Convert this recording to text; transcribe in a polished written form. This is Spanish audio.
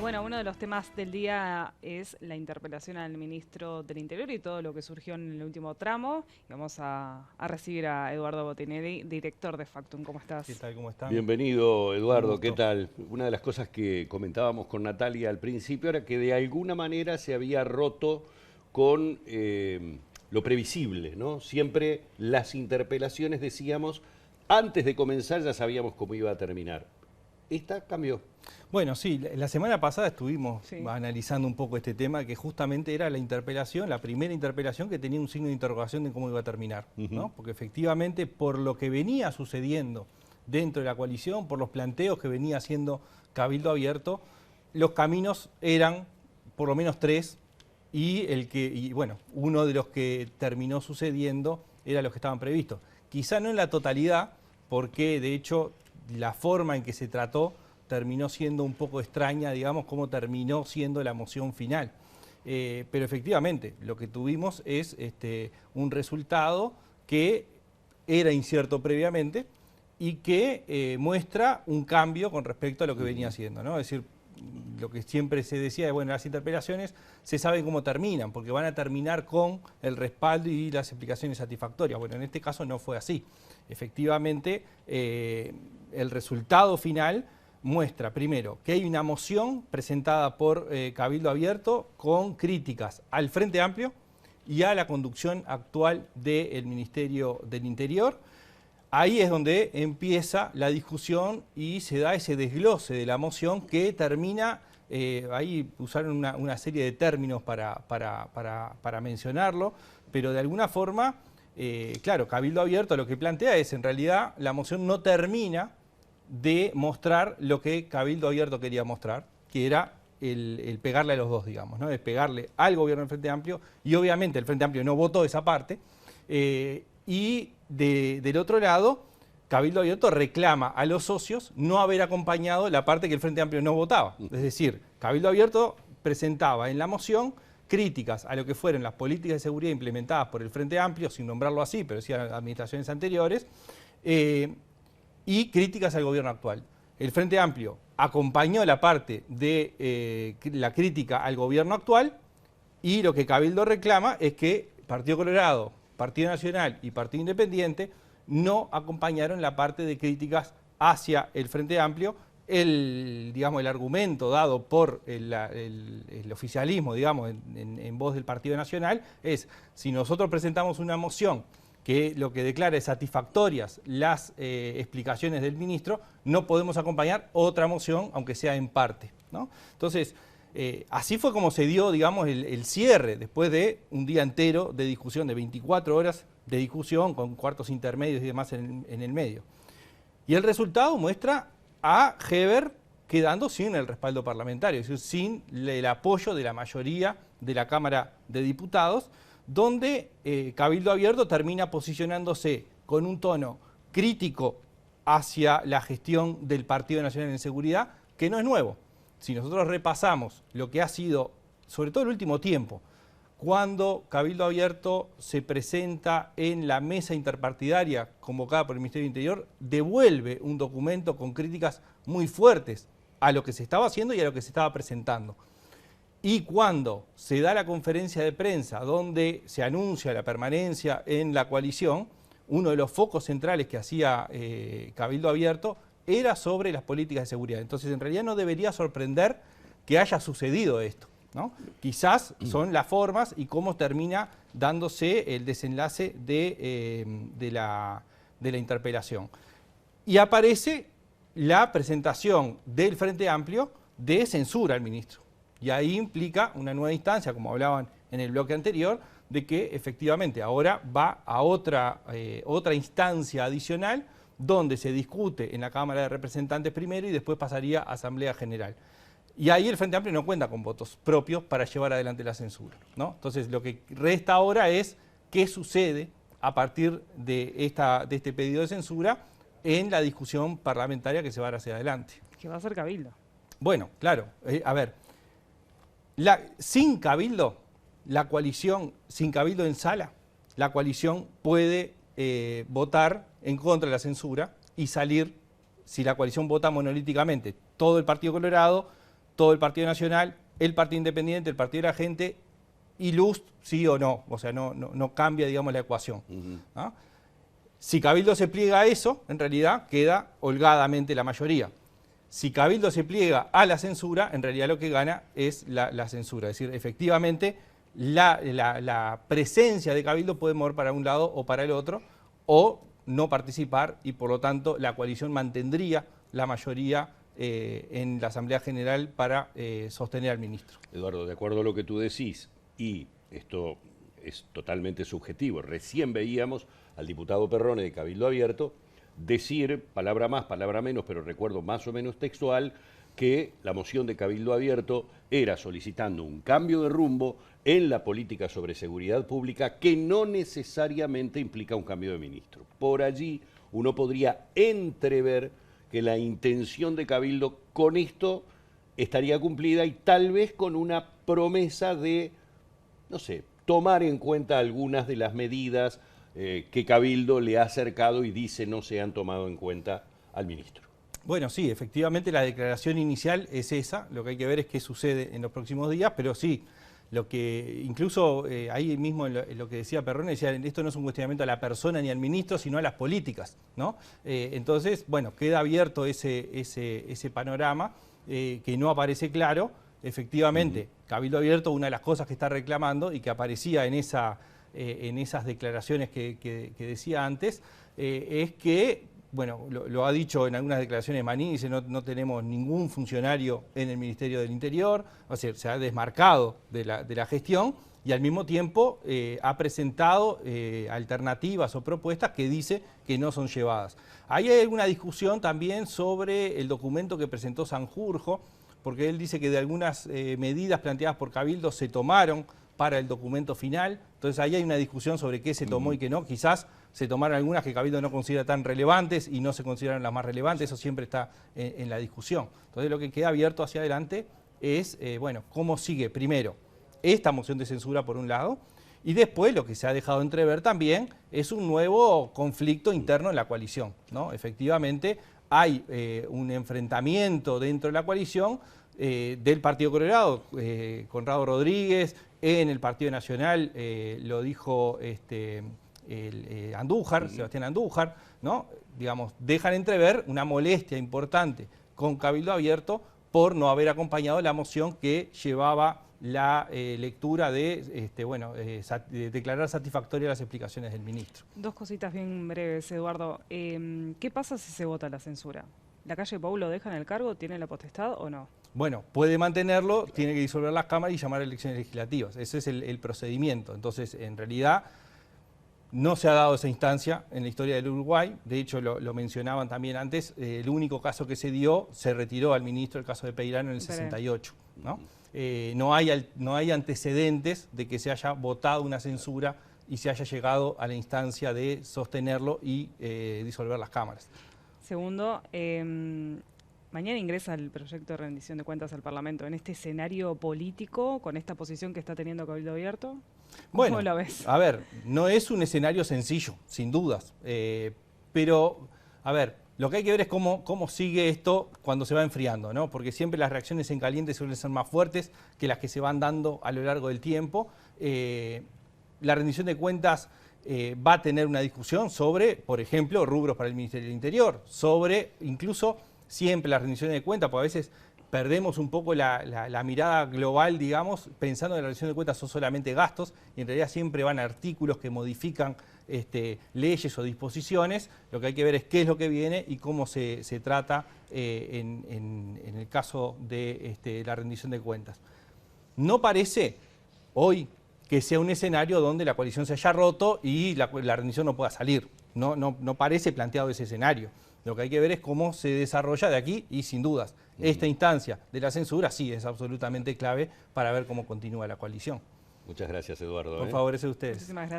Bueno, uno de los temas del día es la interpelación al ministro del Interior y todo lo que surgió en el último tramo. Y vamos a recibir a Eduardo Botinelli, director de Factum. ¿Cómo ¿Qué estás? tal? ¿Cómo están? Bienvenido, Un Eduardo, ¿qué gusto. tal? Una de las cosas que comentábamos con Natalia al principio era que de alguna manera se había roto con lo previsible, ¿no? Siempre las interpelaciones, decíamos, antes de comenzar ya sabíamos cómo iba a terminar. Esta cambió. Bueno, sí, la semana pasada estuvimos Sí. analizando un poco este tema, que justamente era la interpelación, la primera interpelación que tenía un signo de interrogación de cómo iba a terminar, ¿no? Porque efectivamente, por lo que venía sucediendo dentro de la coalición, por los planteos que venía haciendo Cabildo Abierto, los caminos eran por lo menos tres, y bueno, uno de los que terminó sucediendo era los que estaban previstos. Quizá no en la totalidad, porque de hecho la forma en que se trató terminó siendo un poco extraña, digamos, cómo terminó siendo la moción final. Pero efectivamente, lo que tuvimos es un resultado que era incierto previamente y que muestra un cambio con respecto a lo que venía haciendo, ¿no? Es decir, lo que siempre se decía de, bueno, las interpelaciones se sabe cómo terminan, porque van a terminar con el respaldo y las explicaciones satisfactorias. Bueno, en este caso no fue así. Efectivamente, el resultado final muestra, primero, que hay una moción presentada por Cabildo Abierto con críticas al Frente Amplio y a la conducción actual del Ministerio del Interior. Ahí es donde empieza la discusión y se da ese desglose de la moción que termina, ahí usaron una serie de términos para mencionarlo, pero de alguna forma, claro, Cabildo Abierto lo que plantea es, en realidad, la moción no termina de mostrar lo que Cabildo Abierto quería mostrar, que era el pegarle a los dos, digamos, ¿no? Es pegarle al gobierno del Frente Amplio, y obviamente el Frente Amplio no votó esa parte, del otro lado, Cabildo Abierto reclama a los socios no haber acompañado la parte que el Frente Amplio no votaba. Es decir, Cabildo Abierto presentaba en la moción críticas a lo que fueron las políticas de seguridad implementadas por el Frente Amplio, sin nombrarlo así, pero sí a administraciones anteriores, y críticas al gobierno actual. El Frente Amplio acompañó la parte de la crítica al gobierno actual, y lo que Cabildo reclama es que Partido Colorado, Partido Nacional y Partido Independiente no acompañaron la parte de críticas hacia el Frente Amplio. Digamos, el argumento dado por el oficialismo, digamos, en voz del Partido Nacional, es: si nosotros presentamos una moción que lo que declara es satisfactorias las explicaciones del ministro, no podemos acompañar otra moción, aunque sea en parte, ¿no? Entonces, así fue como se dio, digamos, el cierre, después de un día entero de discusión, de 24 horas de discusión, con cuartos intermedios y demás en el medio. Y el resultado muestra a Heber quedando sin el respaldo parlamentario, es decir, sin el apoyo de la mayoría de la Cámara de Diputados, donde Cabildo Abierto termina posicionándose con un tono crítico hacia la gestión del Partido Nacional en Seguridad, que no es nuevo. Si nosotros repasamos lo que ha sido, sobre todo el último tiempo, cuando Cabildo Abierto se presenta en la mesa interpartidaria convocada por el Ministerio del Interior, devuelve un documento con críticas muy fuertes a lo que se estaba haciendo y a lo que se estaba presentando. Y cuando se da la conferencia de prensa donde se anuncia la permanencia en la coalición, uno de los focos centrales que hacía Cabildo Abierto era sobre las políticas de seguridad. Entonces, en realidad no debería sorprender que haya sucedido esto, ¿no? Quizás son las formas y cómo termina dándose el desenlace de la interpelación. Y aparece la presentación del Frente Amplio de censura al ministro. Y ahí implica una nueva instancia, como hablaban en el bloque anterior, de que efectivamente ahora va a otra instancia adicional, donde se discute en la Cámara de Representantes primero y después pasaría a Asamblea General. Y ahí el Frente Amplio no cuenta con votos propios para llevar adelante la censura, ¿no? Entonces, lo que resta ahora es qué sucede a partir de este pedido de censura en la discusión parlamentaria que se va a dar hacia adelante. ¿Qué va a hacer Cabildo? Bueno, claro, a ver, sin Cabildo, la coalición, sin Cabildo en sala, la coalición puede votar en contra de la censura y salir, si la coalición vota monolíticamente, todo el Partido Colorado, todo el Partido Nacional, el Partido Independiente, el Partido de la Gente y Lust, sí o no. O sea, no cambia, digamos, la ecuación. ¿No? Si Cabildo se pliega a eso, en realidad queda holgadamente la mayoría. Si Cabildo se pliega a la censura, en realidad lo que gana es la censura. Es decir, efectivamente, la presencia de Cabildo puede mover para un lado o para el otro, o no participar, y por lo tanto la coalición mantendría la mayoría en la Asamblea General para sostener al ministro. Eduardo, de acuerdo a lo que tú decís, y esto es totalmente subjetivo, recién veíamos al diputado Perrone de Cabildo Abierto decir, palabra más, palabra menos, pero recuerdo más o menos textual, que la moción de Cabildo Abierto era solicitando un cambio de rumbo en la política sobre seguridad pública que no necesariamente implica un cambio de ministro. Por allí uno podría entrever que la intención de Cabildo con esto estaría cumplida y tal vez con una promesa de, no sé, tomar en cuenta algunas de las medidas que Cabildo le ha acercado y dice no se han tomado en cuenta al ministro. Bueno, sí, efectivamente la declaración inicial es esa, lo que hay que ver es qué sucede en los próximos días, pero sí, lo que incluso ahí mismo en lo que decía Perrone, decía, esto no es un cuestionamiento a la persona ni al ministro, sino a las políticas, ¿no? Entonces, bueno, queda abierto ese panorama que no aparece claro. Efectivamente, Cabildo Abierto, una de las cosas que está reclamando y que aparecía en esas declaraciones que decía antes, es que, bueno, lo ha dicho en algunas declaraciones Maní, dice no tenemos ningún funcionario en el Ministerio del Interior, o sea, se ha desmarcado de la gestión y al mismo tiempo ha presentado alternativas o propuestas que dice que no son llevadas. Ahí hay alguna discusión también sobre el documento que presentó Sanjurjo, porque él dice que de algunas medidas planteadas por Cabildo se tomaron para el documento final, entonces ahí hay una discusión sobre qué se tomó y qué no, quizás se tomaron algunas que Cabildo no considera tan relevantes y no se consideran las más relevantes, eso siempre está en la discusión. Entonces lo que queda abierto hacia adelante es, bueno, cómo sigue primero esta moción de censura por un lado, y después lo que se ha dejado entrever también es un nuevo conflicto interno en la coalición, ¿no? Efectivamente hay un enfrentamiento dentro de la coalición del Partido Colorado, Conrado Rodríguez, en el Partido Nacional lo dijo Andújar, Sebastián Andújar, ¿no? Digamos, dejan entrever una molestia importante con Cabildo Abierto por no haber acompañado la moción que llevaba la lectura de, de declarar satisfactorias las explicaciones del ministro. Dos cositas bien breves, Eduardo. ¿Qué pasa si se vota la censura? ¿La calle Pou lo deja en el cargo? ¿Tiene la potestad o no? Bueno, puede mantenerlo, tiene que disolver las cámaras y llamar a elecciones legislativas. Ese es el procedimiento. Entonces, en realidad, no se ha dado esa instancia en la historia del Uruguay. De hecho, lo mencionaban también antes, el único caso que se dio, se retiró al ministro, el caso de Peirano, en el 68. ¿No? No hay antecedentes de que se haya votado una censura y se haya llegado a la instancia de sostenerlo y disolver las cámaras. Segundo, mañana ingresa el proyecto de rendición de cuentas al Parlamento. En este escenario político, con esta posición que está teniendo Cabildo Abierto, ¿cómo lo ves? A ver, no es un escenario sencillo, sin dudas. Pero, a ver, lo que hay que ver es cómo sigue esto cuando se va enfriando, ¿no? Porque siempre las reacciones en caliente suelen ser más fuertes que las que se van dando a lo largo del tiempo. La rendición de cuentas va a tener una discusión sobre, por ejemplo, rubros para el Ministerio del Interior, sobre incluso siempre las rendiciones de cuentas, porque a veces perdemos un poco la mirada global, digamos, pensando que la rendición de cuentas son solamente gastos, y en realidad siempre van artículos que modifican leyes o disposiciones. Lo que hay que ver es qué es lo que viene y cómo se trata en el caso de la rendición de cuentas. No parece hoy que sea un escenario donde la coalición se haya roto y la rendición no pueda salir. No parece planteado ese escenario. Lo que hay que ver es cómo se desarrolla de aquí y, sin dudas, esta instancia de la censura sí es absolutamente clave para ver cómo continúa la coalición. Muchas gracias, Eduardo. Por favor, ese de ustedes. Muchísimas gracias.